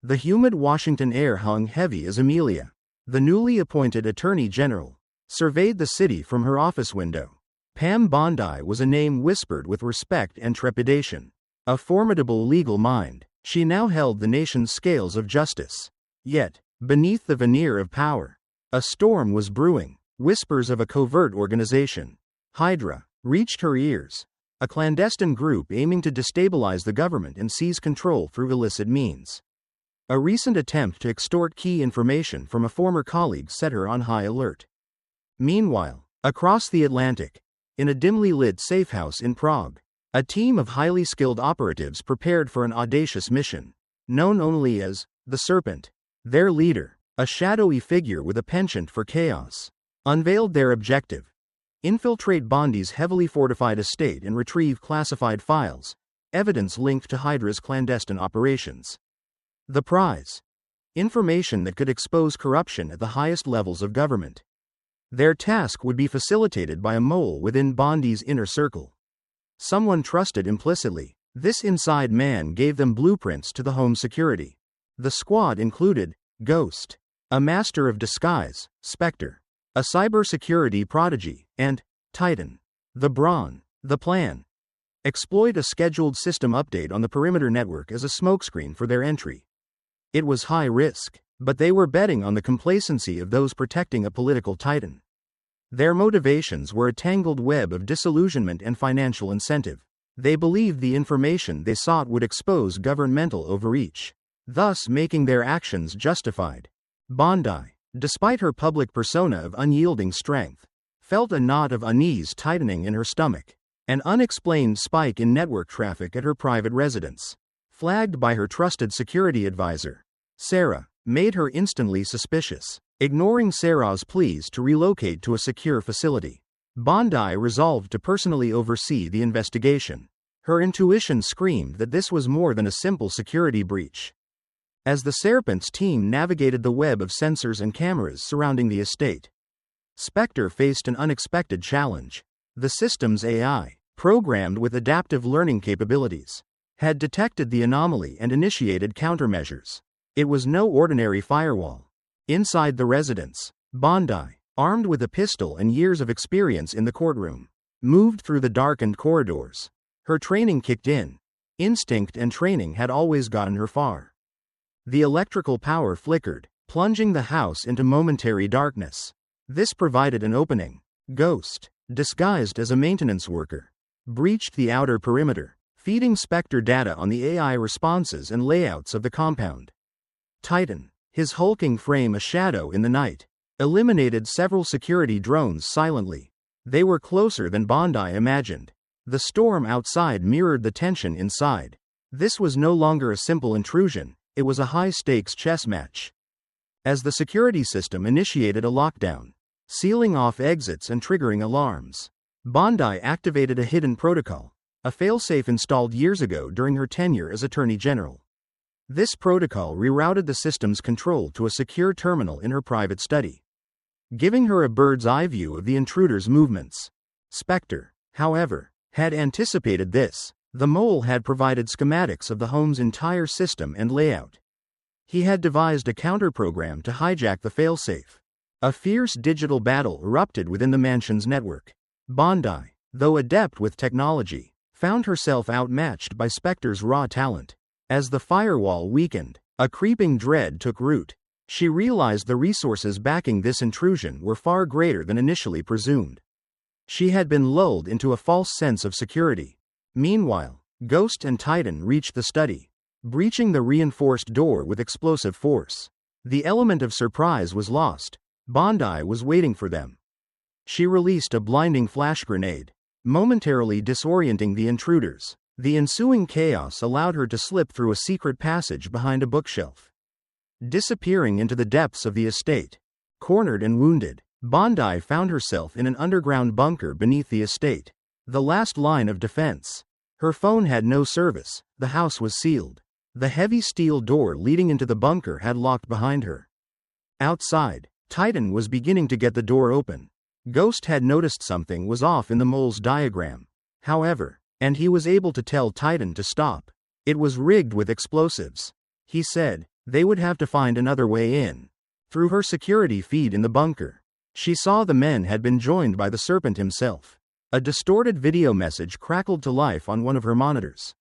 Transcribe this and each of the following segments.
The humid Washington air hung heavy as Amelia, the newly appointed Attorney General, surveyed the city from her office window. Pam Bondi was a name whispered with respect and trepidation. A formidable legal mind, she now held the nation's scales of justice. Yet, beneath the veneer of power, a storm was brewing. Whispers of a covert organization, Hydra, reached her ears, a clandestine group aiming to destabilize the government and seize control through illicit means. A recent attempt to extort key information from a former colleague set her on high alert. Meanwhile, across the Atlantic, in a dimly lit safehouse in Prague, a team of highly skilled operatives prepared for an audacious mission. Known only as the Serpent, their leader, a shadowy figure with a penchant for chaos, unveiled their objective: infiltrate Bondi's heavily fortified estate and retrieve classified files, evidence linked to Hydra's clandestine operations. The prize: information that could expose corruption at the highest levels of government. Their task would be facilitated by a mole within Bondi's inner circle. Someone trusted implicitly. This inside man gave them blueprints to the home security. The squad included Ghost, a master of disguise, Spectre, a cybersecurity prodigy, and Titan, the Brawn. The plan: exploit a scheduled system update on the perimeter network as a smokescreen for their entry. It was high risk, but they were betting on the complacency of those protecting a political titan. Their motivations were a tangled web of disillusionment and financial incentive. They believed the information they sought would expose governmental overreach, thus making their actions justified. Bondi, despite her public persona of unyielding strength, felt a knot of unease tightening in her stomach. An unexplained spike in network traffic at her private residence, flagged by her trusted security advisor, Sarah, made her instantly suspicious. Ignoring Sarah's pleas to relocate to a secure facility, Bondi resolved to personally oversee the investigation. Her intuition screamed that this was more than a simple security breach. As the Serpent's team navigated the web of sensors and cameras surrounding the estate, Spectre faced an unexpected challenge. The system's AI, programmed with adaptive learning capabilities, had detected the anomaly and initiated countermeasures. It was no ordinary firewall. Inside the residence, Bondi, armed with a pistol and years of experience in the courtroom, moved through the darkened corridors. Her training kicked in. Instinct and training had always gotten her far. The electrical power flickered, plunging the house into momentary darkness. This provided an opening. Ghost, disguised as a maintenance worker, breached the outer perimeter, feeding Spectre data on the AI responses and layouts of the compound. Titan, his hulking frame a shadow in the night, eliminated several security drones silently. They were closer than Bondi imagined. The storm outside mirrored the tension inside. This was no longer a simple intrusion, it was a high-stakes chess match. As the security system initiated a lockdown, sealing off exits and triggering alarms, Bondi activated a hidden protocol, a failsafe installed years ago during her tenure as Attorney General. This protocol rerouted the system's control to a secure terminal in her private study, giving her a bird's-eye view of the intruder's movements. Spectre, however, had anticipated this. The mole had provided schematics of the home's entire system and layout. He had devised a counter-program to hijack the failsafe. A fierce digital battle erupted within the mansion's network. Bondi, though adept with technology, found herself outmatched by Spectre's raw talent. As the firewall weakened, a creeping dread took root. She realized the resources backing this intrusion were far greater than initially presumed. She had been lulled into a false sense of security. Meanwhile, Ghost and Titan reached the study, breaching the reinforced door with explosive force. The element of surprise was lost. Bondi was waiting for them. She released a blinding flash grenade, momentarily disorienting the intruders. The ensuing chaos allowed her to slip through a secret passage behind a bookshelf, disappearing into the depths of the estate. Cornered and wounded, Bondi found herself in an underground bunker beneath the estate, the last line of defense. Her phone had no service, the house was sealed. The heavy steel door leading into the bunker had locked behind her. Outside, Titan was beginning to get the door open. Ghost had noticed something was off in the mole's diagram, however, and he was able to tell Titan to stop. It was rigged with explosives. He said, They would have to find another way in. Through her security feed in the bunker, she saw the men had been joined by the serpent himself. A distorted video message crackled to life on one of her monitors.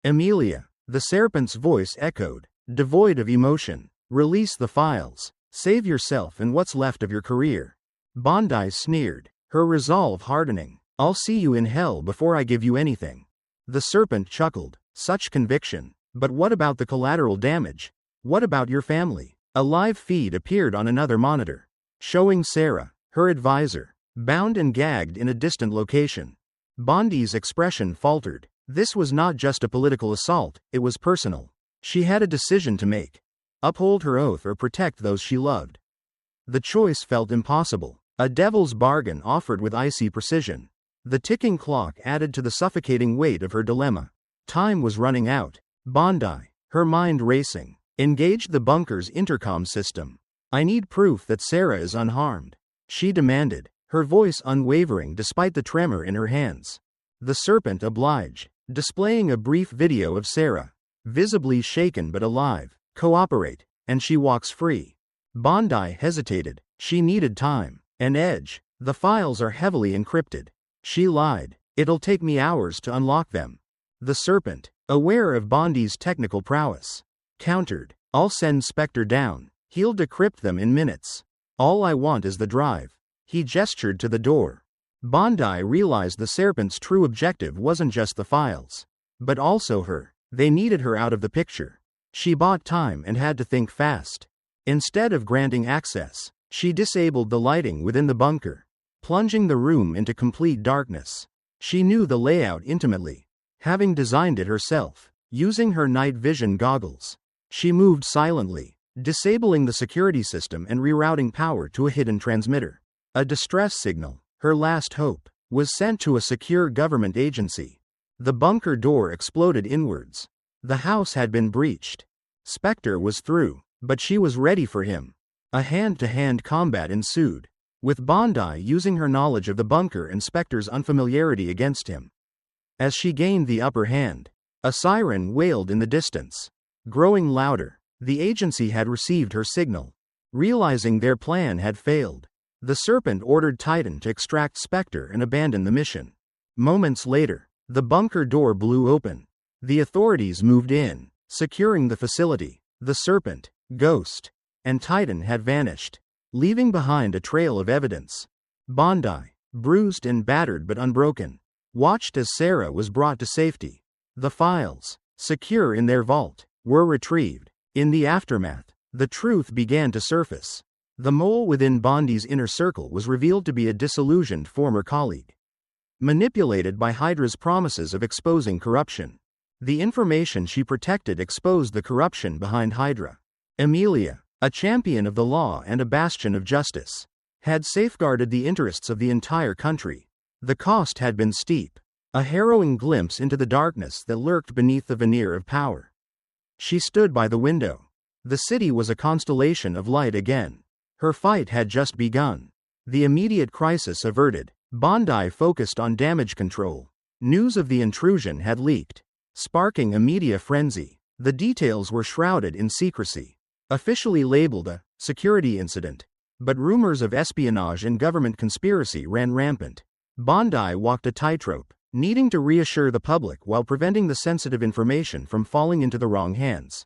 "Amelia," the serpent's voice echoed, devoid of emotion. "Release the files. Save yourself and what's left of your career." Bondi sneered, her resolve hardening. "I'll see you in hell before I give you anything." The serpent chuckled. "Such conviction. But what about the collateral damage? What about your family?" A live feed appeared on another monitor, showing Sarah, her advisor, bound and gagged in a distant location. Bondi's expression faltered. This was not just a political assault, it was personal. She had a decision to make. Uphold her oath or protect those she loved. The choice felt impossible, a devil's bargain offered with icy precision. The ticking clock added to the suffocating weight of her dilemma. Time was running out. Bondi, her mind racing, engaged the bunker's intercom system. "I need proof that Sarah is unharmed," she demanded, her voice unwavering despite the tremor in her hands. The serpent obliged, displaying a brief video of Sarah, visibly shaken but alive. "Cooperate, and she walks free." Bondi hesitated. She needed time. "An edge. The files are heavily encrypted." She lied. "It'll take me hours to unlock them." The serpent, aware of Bondi's technical prowess, countered. "I'll send Spectre down. He'll decrypt them in minutes. All I want is the drive." He gestured to the door. Bondi realized the serpent's true objective wasn't just the files, but also her. They needed her out of the picture. She bought time and had to think fast. Instead of granting access, she disabled the lighting within the bunker, plunging the room into complete darkness. She knew the layout intimately, having designed it herself. Using her night vision goggles, she moved silently, disabling the security system and rerouting power to a hidden transmitter. A distress signal, her last hope, was sent to a secure government agency. The bunker door exploded inwards. The house had been breached. Spectre was through, but she was ready for him. A hand-to-hand combat ensued, with Bondi using her knowledge of the bunker and Spectre's unfamiliarity against him. As she gained the upper hand, a siren wailed in the distance, growing louder. The agency had received her signal. Realizing their plan had failed, the serpent ordered Titan to extract Spectre and abandon the mission. Moments later, the bunker door blew open. The authorities moved in, securing the facility. The serpent, Ghost, and Titan had vanished, leaving behind a trail of evidence. Bondi, bruised and battered but unbroken, watched as Sarah was brought to safety. The files, secure in their vault, were retrieved. In the aftermath, the truth began to surface. The mole within Bondi's inner circle was revealed to be a disillusioned former colleague, manipulated by Hydra's promises of exposing corruption. The information she protected exposed the corruption behind Hydra. Amelia, a champion of the law and a bastion of justice, had safeguarded the interests of the entire country. The cost had been steep, a harrowing glimpse into the darkness that lurked beneath the veneer of power. She stood by the window. The city was a constellation of light again. Her fight had just begun. The immediate crisis averted, Bondi focused on damage control. News of the intrusion had leaked, sparking a media frenzy. The details were shrouded in secrecy, officially labeled a security incident, but rumors of espionage and government conspiracy ran rampant. Bondi walked a tightrope, needing to reassure the public while preventing the sensitive information from falling into the wrong hands.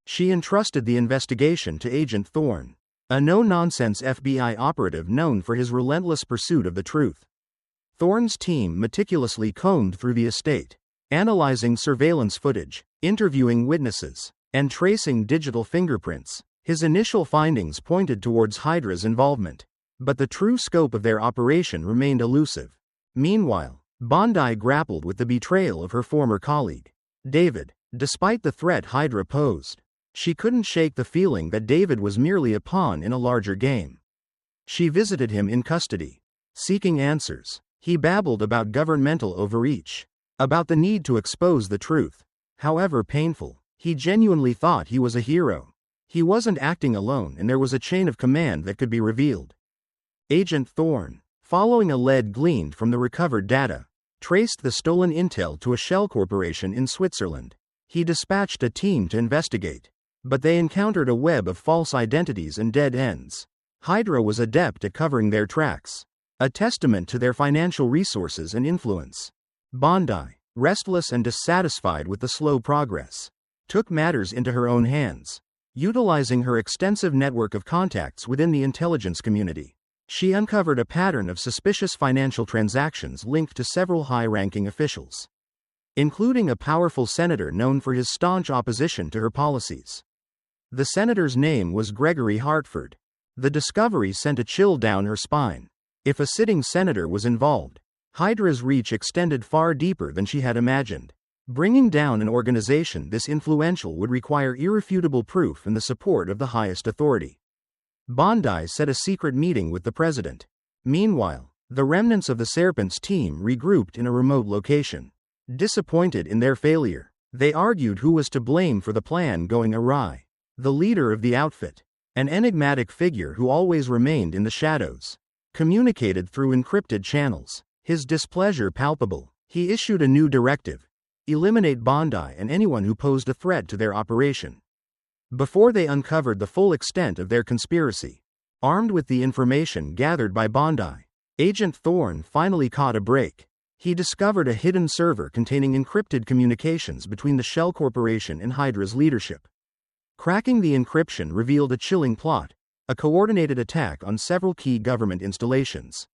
She entrusted the investigation to Agent Thorne, a no-nonsense FBI operative known for his relentless pursuit of the truth. Thorne's team meticulously combed through the estate, analyzing surveillance footage, interviewing witnesses, and tracing digital fingerprints. His initial findings pointed towards Hydra's involvement, but the true scope of their operation remained elusive. Meanwhile, Bondi grappled with the betrayal of her former colleague, David. Despite the threat Hydra posed, she couldn't shake the feeling that David was merely a pawn in a larger game. She visited him in custody, seeking answers. He babbled about governmental overreach, about the need to expose the truth. However painful, he genuinely thought he was a hero. He wasn't acting alone, and there was a chain of command that could be revealed. Agent Thorne, following a lead gleaned from the recovered data, traced the stolen intel to a shell corporation in Switzerland. He dispatched a team to investigate, But they encountered a web of false identities and dead ends. Hydra was adept at covering their tracks, a testament to their financial resources and influence. Bondi, restless and dissatisfied with the slow progress, took matters into her own hands. Utilizing her extensive network of contacts within the intelligence community, she uncovered a pattern of suspicious financial transactions linked to several high-ranking officials, including a powerful senator known for his staunch opposition to her policies. The senator's name was Gregory Hartford. The discovery sent a chill down her spine. If a sitting senator was involved, Hydra's reach extended far deeper than she had imagined. Bringing down an organization this influential would require irrefutable proof and the support of the highest authority. Bondi set a secret meeting with the president. Meanwhile, the remnants of the Serpents team regrouped in a remote location. Disappointed in their failure, they argued who was to blame for the plan going awry. The leader of the outfit, an enigmatic figure who always remained in the shadows, communicated through encrypted channels. His displeasure palpable, he issued a new directive: eliminate Bondi and anyone who posed a threat to their operation. Before they uncovered the full extent of their conspiracy, armed with the information gathered by Bondi, Agent Thorne finally caught a break. He discovered a hidden server containing encrypted communications between the Shell Corporation and Hydra's leadership. Cracking the encryption revealed a chilling plot, a coordinated attack on several key government installations,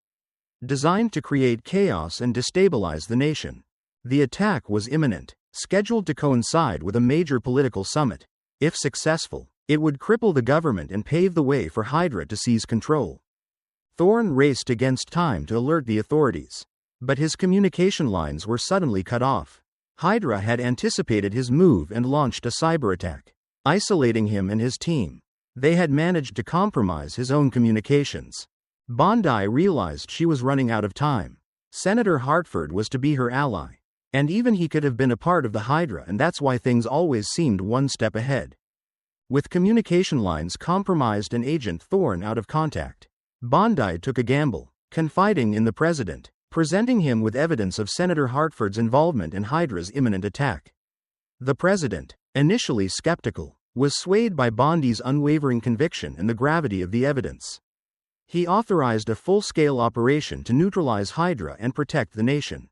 designed to create chaos and destabilize the nation. The attack was imminent, scheduled to coincide with a major political summit. If successful, it would cripple the government and pave the way for Hydra to seize control. Thorne raced against time to alert the authorities, but his communication lines were suddenly cut off. Hydra had anticipated his move and launched a cyber attack, isolating him and his team. They had managed to compromise his own communications. Bondi realized she was running out of time. Senator Hartford was to be her ally, and even he could have been a part of the Hydra, and that's why things always seemed one step ahead. With communication lines compromised and Agent Thorne out of contact, Bondi took a gamble, confiding in the president, presenting him with evidence of Senator Hartford's involvement in Hydra's imminent attack. The president, initially skeptical, was swayed by Bondi's unwavering conviction and the gravity of the evidence. He authorized a full-scale operation to neutralize Hydra and protect the nation.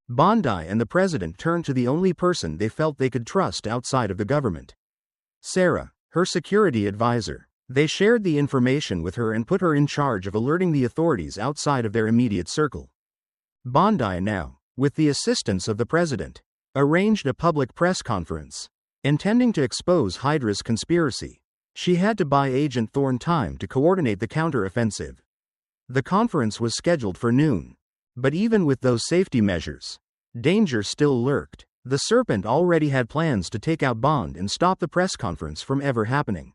Bondi and the president turned to the only person they felt they could trust outside of the government: Sarah, her security advisor. They shared the information with her and put her in charge of alerting the authorities outside of their immediate circle. Bondi now, with the assistance of the president, arranged a public press conference, intending to expose Hydra's conspiracy. She had to buy Agent Thorne time to coordinate the counter-offensive. The conference was scheduled for noon. But even with those safety measures, danger still lurked. The Serpent already had plans to take out Bond and stop the press conference from ever happening.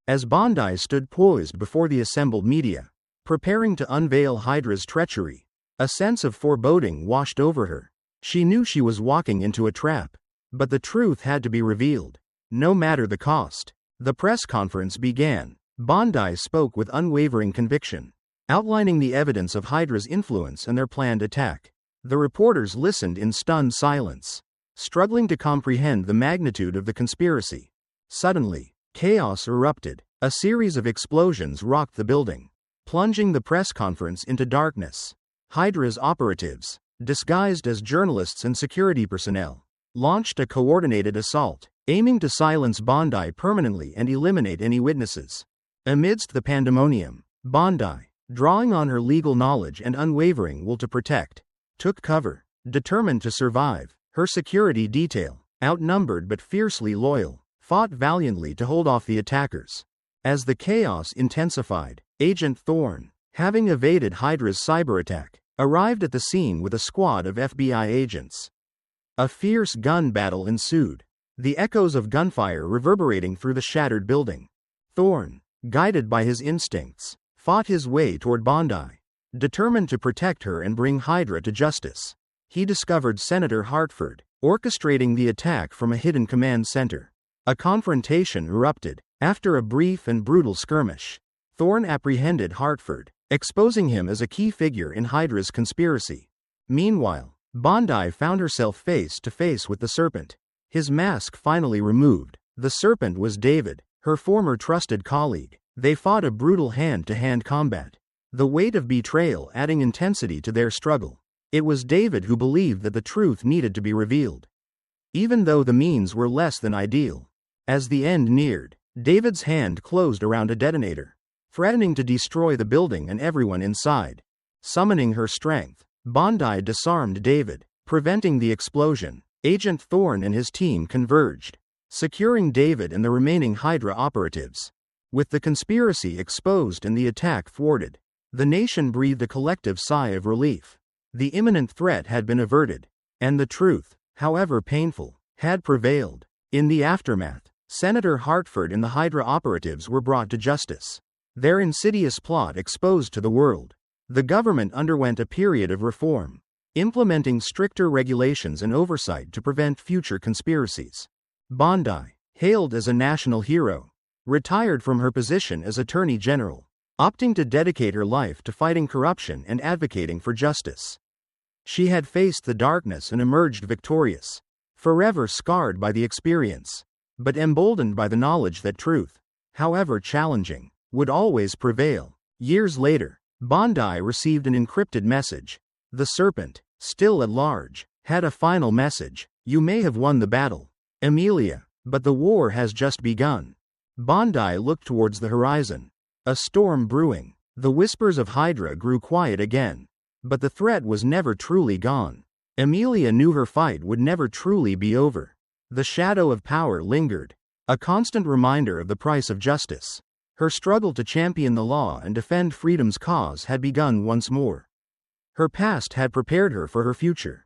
As Bondi stood poised before the assembled media, preparing to unveil Hydra's treachery, a sense of foreboding washed over her. She knew she was walking into a trap, but the truth had to be revealed, no matter the cost. The press conference began. Bondi spoke with unwavering conviction, outlining the evidence of Hydra's influence and their planned attack. The reporters listened in stunned silence, struggling to comprehend the magnitude of the conspiracy. Suddenly, chaos erupted. A series of explosions rocked the building, plunging the press conference into darkness. Hydra's operatives, disguised as journalists and security personnel, launched a coordinated assault, aiming to silence Bondi permanently and eliminate any witnesses. Amidst the pandemonium, Bondi, drawing on her legal knowledge and unwavering will to protect, took cover, determined to survive. Her security detail, outnumbered but fiercely loyal, fought valiantly to hold off the attackers. As the chaos intensified, Agent Thorne, having evaded Hydra's cyber attack, arrived at the scene with a squad of FBI agents. A fierce gun battle ensued, the echoes of gunfire reverberating through the shattered building. Thorne, guided by his instincts, fought his way toward Bondi, determined to protect her and bring Hydra to justice. He discovered Senator Hartford, orchestrating the attack from a hidden command center. A confrontation erupted. After a brief and brutal skirmish, Thorne apprehended Hartford, exposing him as a key figure in Hydra's conspiracy. Meanwhile, Bondi found herself face to face with the Serpent. His mask finally removed, The serpent was David, her former trusted colleague. They fought a brutal hand-to-hand combat, the weight of betrayal adding intensity to their struggle. It was David who believed that the truth needed to be revealed, even though the means were less than ideal. As the end neared, David's hand closed around a detonator, threatening to destroy the building and everyone inside. Summoning her strength, Bondi disarmed David, preventing the explosion. Agent Thorne and his team converged, securing David and the remaining Hydra operatives. With the conspiracy exposed and the attack thwarted, the nation breathed a collective sigh of relief. The imminent threat had been averted, and the truth, however painful, had prevailed. In the aftermath, Senator Hartford and the Hydra operatives were brought to justice, their insidious plot exposed to the world. The government underwent a period of reform, implementing stricter regulations and oversight to prevent future conspiracies. Bondi, hailed as a national hero, retired from her position as Attorney General, opting to dedicate her life to fighting corruption and advocating for justice. She had faced the darkness and emerged victorious, forever scarred by the experience, but emboldened by the knowledge that truth, however challenging, would always prevail. Years later, Bondi received an encrypted message. The serpent, still at large, had a final message. You may have won the battle, Amelia, but the war has just begun. Bondi looked towards the horizon. A storm brewing. The whispers of Hydra grew quiet again. But the threat was never truly gone. Amelia knew her fight would never truly be over. The shadow of power lingered, a constant reminder of the price of justice. Her struggle to champion the law and defend freedom's cause had begun once more. Her past had prepared her for her future.